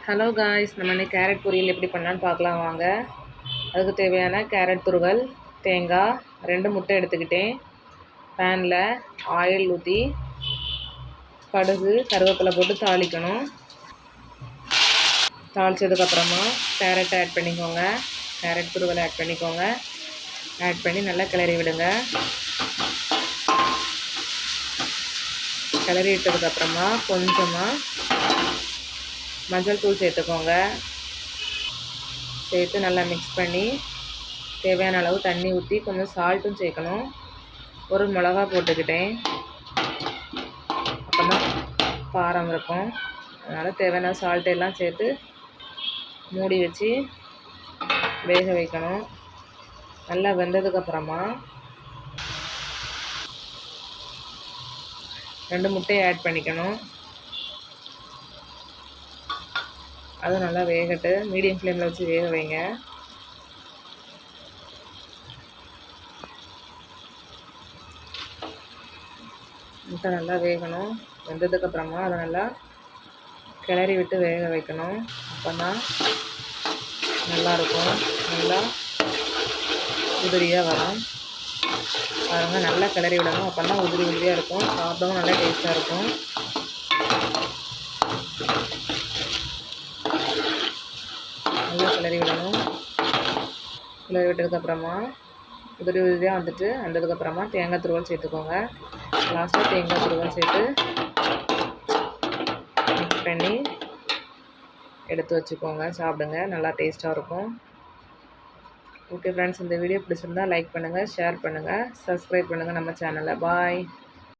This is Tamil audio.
ஹலோ காய்ஸ், நம்ம இன்னைக்கு கேரட் பொரியல் எப்படி பண்ணலான்னு பார்க்கலாம் வாங்க. அதுக்கு தேவையான கேரட் துருவல், தேங்காய், 2 முட்டை எடுத்துக்கிட்டேன். பேனில் ஆயில் ஊற்றி கடுகு கருவேப்பிலை போட்டு தாளிக்கணும். தாளித்ததுக்கப்புறமா கேரட்டை ஆட் பண்ணிக்கோங்க. கேரட் துருவலை ஆட் பண்ணிக்கோங்க. ஆட் பண்ணி நல்லா கிளறி விடுங்க. கிளறி விட்டதுக்கப்புறமா கொஞ்சமாக மஞ்சள் தூள் சேர்த்துக்கோங்க. சேர்த்து நல்லா மிக்ஸ் பண்ணி தேவையான அளவு தண்ணி ஊற்றி கொஞ்சம் சால்ட்டும் சேர்க்கணும். ஒரு மிளகா போட்டுக்கிட்டேன், அப்போ தான் காரம் இருக்கும். அதனால் தேவையான சால்ட் எல்லாம் சேர்த்து மூடி வச்சு வேக வைக்கணும். நல்லா வெந்ததுக்கப்புறமா 2 முட்டையை ஆட் பண்ணிக்கணும். அது நல்லா வேகட்டு. மீடியம் ஃப்ளேமில் வச்சு வேக வைங்க. முட்டை நல்லா வேகணும். வெந்ததுக்கப்புறமா அதை நல்லா கிளறி விட்டு வேக வைக்கணும். அப்போ தான் நல்லாயிருக்கும். நல்லா உதிரியாக வரும். பாருங்கள், நல்லா கிளறி விடணும். அப்போ தான் உதிரி உதிரியாக இருக்கும். சாப்பிடவும் நல்லா டேஸ்ட்டாக இருக்கும். நல்லா கிளறி விடணும். கிளறி விட்டதுக்கப்புறமா உதிரி உதிரியாக வந்ததுக்கப்புறமா தேங்காய் துருவல் சேர்த்துக்கோங்க. லாஸ்ட்டாக தேங்காய் துருவல் சேர்த்து மிக்ஸ் பண்ணி எடுத்து வச்சுக்கோங்க. சாப்பிடுங்க, நல்லா டேஸ்ட்டாக இருக்கும். ஓகே ஃப்ரெண்ட்ஸ், இந்த வீடியோ பிடிச்சிருந்தா லைக் பண்ணுங்கள், ஷேர் பண்ணுங்கள், சப்ஸ்கிரைப் பண்ணுங்கள் நம்ம சேனலை. பாய்.